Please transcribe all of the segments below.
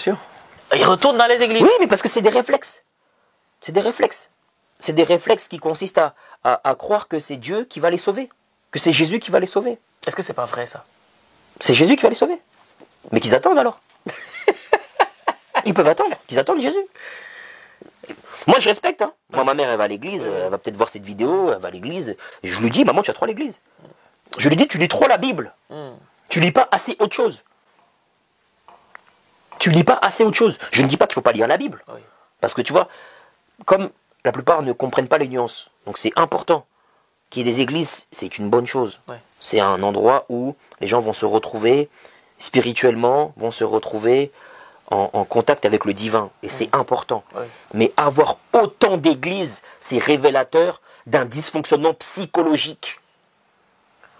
sûr. Ils retournent dans les églises. Oui, mais parce que c'est des réflexes. C'est des réflexes. C'est des réflexes qui consistent à croire que c'est Dieu qui va les sauver. Que c'est Jésus qui va les sauver. Est-ce que c'est pas vrai, ça? C'est Jésus qui va les sauver. Mais qu'ils attendent alors. Ils peuvent attendre. Qu'ils attendent Jésus. Moi, je respecte. Hein. Moi, ma mère, elle va à l'église. Elle va peut-être voir cette vidéo. Elle va à l'église. Et je lui dis, maman, tu as trop à l'église. Je lui dis, tu lis trop la Bible. Tu lis pas assez autre chose. Tu lis pas assez autre chose. Je ne dis pas qu'il ne faut pas lire la Bible. Oui. Parce que tu vois, comme la plupart ne comprennent pas les nuances, donc c'est important qu'il y ait des églises, c'est une bonne chose. Ouais. C'est un endroit où les gens vont se retrouver spirituellement, vont se retrouver en contact avec le divin. Et c'est important. Ouais. Mais avoir autant d'églises, c'est révélateur d'un dysfonctionnement psychologique.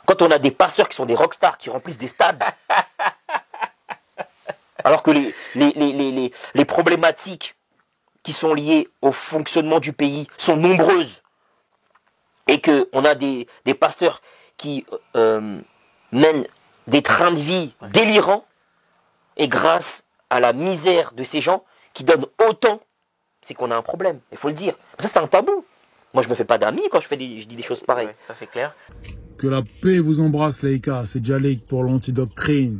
Quand on a des pasteurs qui sont des rockstars, qui remplissent des stades, alors que les problématiques qui sont liées au fonctionnement du pays sont nombreuses, et qu'on a des pasteurs qui mènent des trains de vie délirants, et grâce à la misère de ces gens qui donnent autant, c'est qu'on a un problème, il faut le dire. Ça, c'est un tabou. Moi, je me fais pas d'amis quand je dis des choses pareilles. Ouais, ça, c'est clair. Que la paix vous embrasse, Laïka. C'est Jalik pour l'antidoctrine.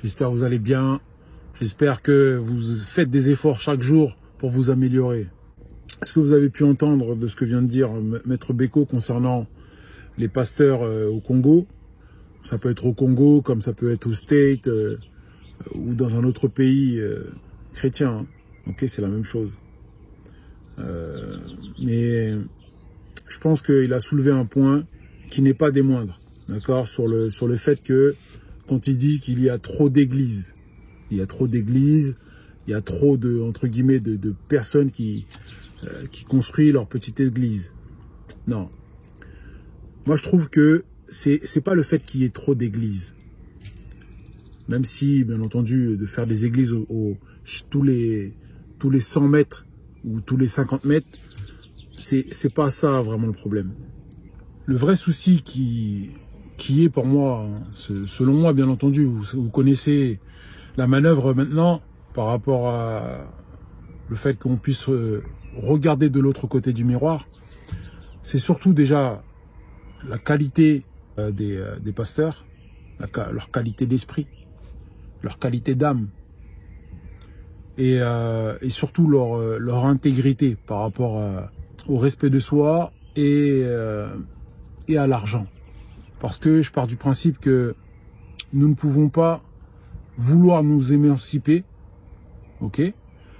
J'espère que vous allez bien. J'espère que vous faites des efforts chaque jour pour vous améliorer. Est-ce que vous avez pu entendre de ce que vient de dire Maître Beko concernant les pasteurs au Congo? Ça peut être au Congo, comme ça peut être au State, ou dans un autre pays chrétien. Hein. Ok, c'est la même chose. Mais je pense qu'il a soulevé un point qui n'est pas des moindres, d'accord, sur le fait que quand il dit qu'il y a trop d'églises, il y a trop d'églises, il y a trop de, entre guillemets, de personnes qui construisent leur petite église. Non. Moi, je trouve que c'est pas le fait qu'il y ait trop d'églises. Même si, bien entendu, de faire des églises tous les 100 mètres ou tous les 50 mètres, c'est pas ça vraiment le problème. Le vrai souci qui est pour moi, selon moi, bien entendu, vous connaissez la manœuvre maintenant par rapport à le fait qu'on puisse regarder de l'autre côté du miroir, c'est surtout déjà la qualité des pasteurs, leur qualité d'esprit, leur qualité d'âme et surtout leur intégrité par rapport au respect de soi et à l'argent. Parce que je pars du principe que nous ne pouvons pas vouloir nous émanciper, ok,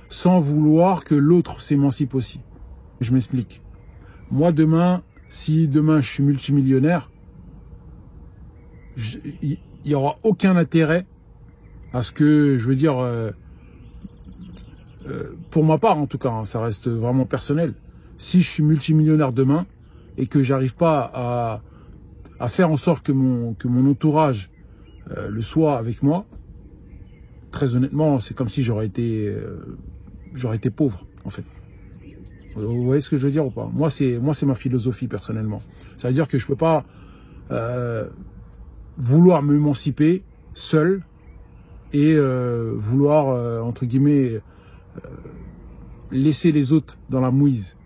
sans vouloir que l'autre s'émancipe aussi. Je m'explique. Moi demain, si demain je suis multimillionnaire, il n'y aura aucun intérêt à ce que, je veux dire, pour ma part en tout cas, hein, ça reste vraiment personnel. Si je suis multimillionnaire demain et que j'arrive pas à faire en sorte que mon entourage le soit avec moi, très honnêtement, c'est comme si j'aurais été pauvre, en fait. Vous voyez ce que je veux dire ou pas? Moi, c'est ma philosophie, personnellement. Ça veut dire que je peux pas vouloir m'émanciper seul et vouloir, entre guillemets, laisser les autres dans la mouise.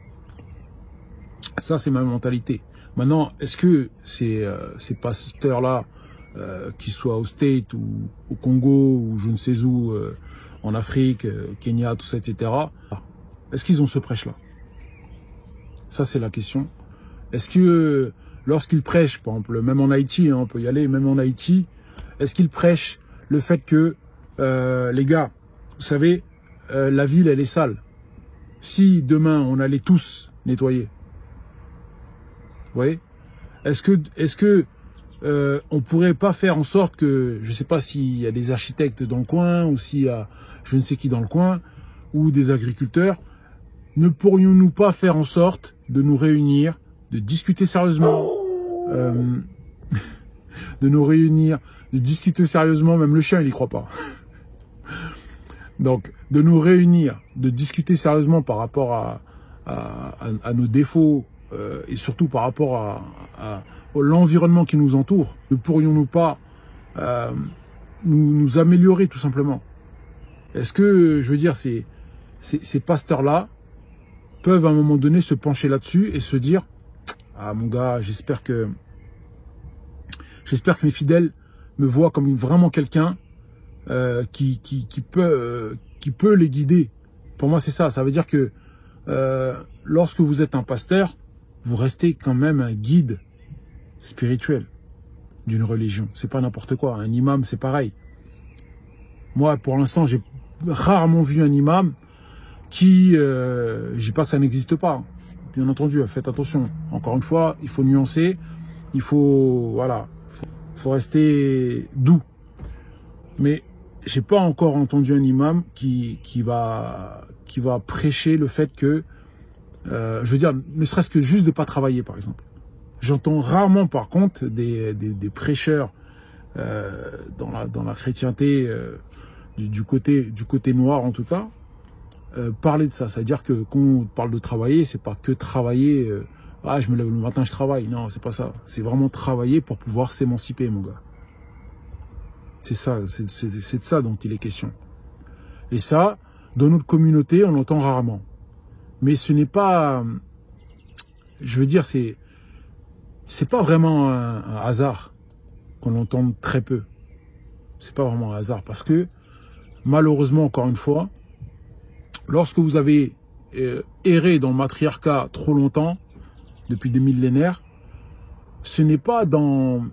Ça, c'est ma mentalité. Maintenant, est-ce que ces pasteurs-là, qu'ils soient au State ou au Congo ou je ne sais où, en Afrique, au Kenya, tout ça, etc., est-ce qu'ils ont ce prêche-là? Ça, c'est la question. Est-ce que lorsqu'ils prêchent, par exemple, même en Haïti, hein, on peut y aller, même en Haïti, est-ce qu'ils prêchent le fait que, les gars, vous savez, la ville, elle est sale. Si demain, on allait tous nettoyer, vous voyez, est-ce que on pourrait pas faire en sorte que, je sais pas s'il y a des architectes dans le coin ou s'il y a je ne sais qui dans le coin ou des agriculteurs, ne pourrions-nous pas faire en sorte de nous réunir, de discuter sérieusement, de nous réunir, de discuter sérieusement, même le chien il y croit pas. Donc de nous réunir, de discuter sérieusement par rapport à nos défauts et surtout par rapport à l'environnement qui nous entoure. Ne pourrions-nous pas nous améliorer tout simplement? Est-ce que, je veux dire, ces pasteurs-là peuvent à un moment donné se pencher là-dessus et se dire « Ah mon gars, j'espère que mes fidèles me voient comme vraiment quelqu'un qui peut les guider. » Pour moi, c'est ça. Ça veut dire que lorsque vous êtes un pasteur, vous restez quand même un guide spirituel d'une religion. C'est pas n'importe quoi. Un imam, c'est pareil. Moi, pour l'instant, j'ai rarement vu un imam qui, je dis pas que ça n'existe pas. Bien entendu, faites attention. Encore une fois, il faut nuancer. Il faut, voilà, faut rester doux. Mais j'ai pas encore entendu un imam qui va prêcher le fait que, je veux dire, ne serait-ce que juste de pas travailler, par exemple. J'entends rarement, par contre, des prêcheurs dans la chrétienté du côté noir, en tout cas, parler de ça. C'est-à-dire que quand on parle de travailler, c'est pas que travailler. Je me lève le matin, je travaille. Non, c'est pas ça. C'est vraiment travailler pour pouvoir s'émanciper, mon gars. C'est ça, c'est de ça dont il est question. Et ça, dans notre communauté, on l'entend rarement. Mais ce n'est pas, je veux dire, c'est pas vraiment un hasard qu'on entende très peu. C'est pas vraiment un hasard parce que, malheureusement, encore une fois, lorsque vous avez erré dans le matriarcat trop longtemps, depuis des millénaires, ce n'est pas dans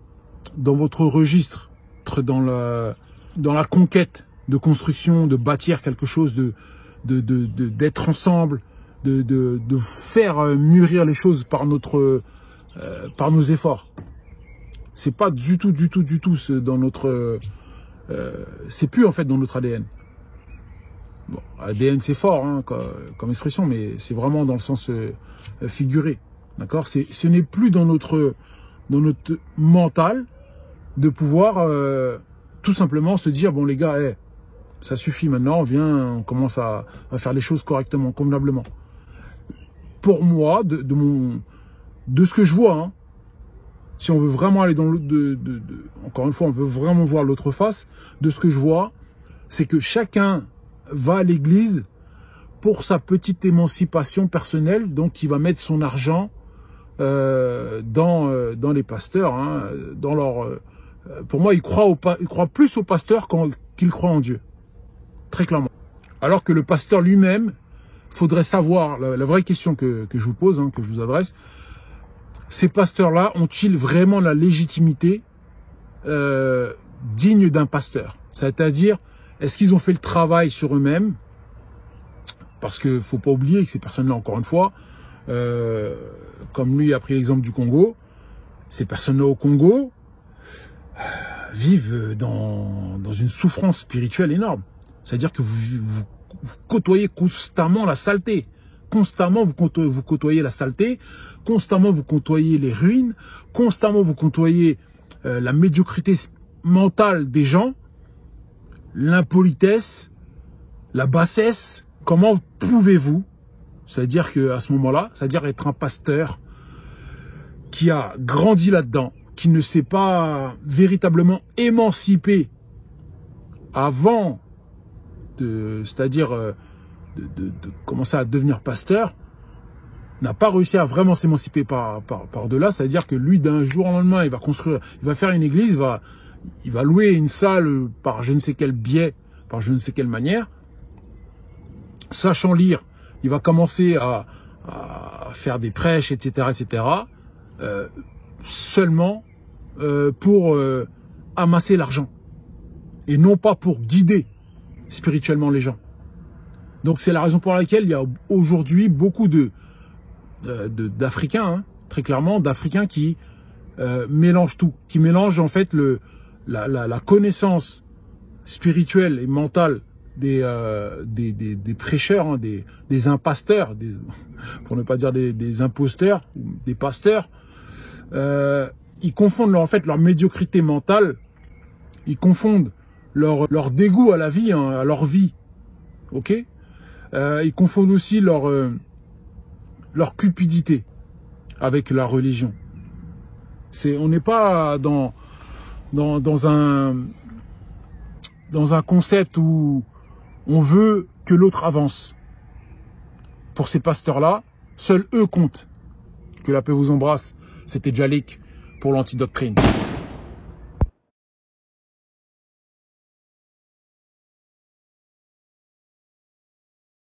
votre registre, dans la conquête de construction, de bâtir quelque chose, d'être ensemble, de faire mûrir les choses par nos efforts. C'est pas du tout dans notre, c'est plus en fait dans notre ADN. Bon, ADN c'est fort hein, comme expression, mais c'est vraiment dans le sens figuré, d'accord. Ce n'est plus dans notre mental de pouvoir tout simplement se dire bon les gars, ça suffit maintenant, on commence à faire les choses correctement, convenablement. Pour moi, de ce que je vois, hein, si on veut vraiment aller dans encore une fois, on veut vraiment voir l'autre face, de ce que je vois, c'est que chacun va à l'église pour sa petite émancipation personnelle, donc il va mettre son argent dans les pasteurs, hein, dans leur... pour moi, il croit plus au pasteur qu'il croit en Dieu, très clairement. Alors que le pasteur lui-même, faudrait savoir, la vraie question que je vous pose, hein, que je vous adresse, ces pasteurs-là ont-ils vraiment la légitimité digne d'un pasteur? C'est-à-dire, est-ce qu'ils ont fait le travail sur eux-mêmes? Parce que faut pas oublier que ces personnes-là, encore une fois, comme lui a pris l'exemple du Congo, ces personnes-là au Congo vivent dans une souffrance spirituelle énorme. C'est-à-dire que vous côtoyez constamment la saleté. Constamment, vous côtoyez la saleté. Constamment, vous côtoyez les ruines. Constamment, vous côtoyez la médiocrité mentale des gens. L'impolitesse, la bassesse. Comment pouvez-vous, c'est-à-dire qu'à ce moment-là, c'est-à-dire être un pasteur qui a grandi là-dedans, qui ne s'est pas véritablement émancipé avant c'est-à-dire de commencer à devenir pasteur, n'a pas réussi à vraiment s'émanciper par-delà, c'est-à-dire que lui, d'un jour au lendemain, il va faire une église, il va louer une salle par je ne sais quel biais, par je ne sais quelle manière, sachant lire, il va commencer à faire des prêches, etc., seulement pour amasser l'argent, et non pas pour guider spirituellement les gens. Donc c'est la raison pour laquelle il y a aujourd'hui beaucoup d'Africains, hein, très clairement, d'Africains qui mélangent tout, qui mélangent en fait la connaissance spirituelle et mentale des prêcheurs, hein, des impasteurs, pour ne pas dire des imposteurs, des pasteurs. Ils confondent en fait leur médiocrité mentale, ils confondent leur dégoût à la vie, hein, à leur vie, ok. Ils confondent aussi leur cupidité avec la religion. On n'est pas dans un concept où On veut que l'autre avance. Pour ces pasteurs-là, seuls eux comptent. Que la paix vous embrasse. C'était Djalik pour l'Antidoctrine.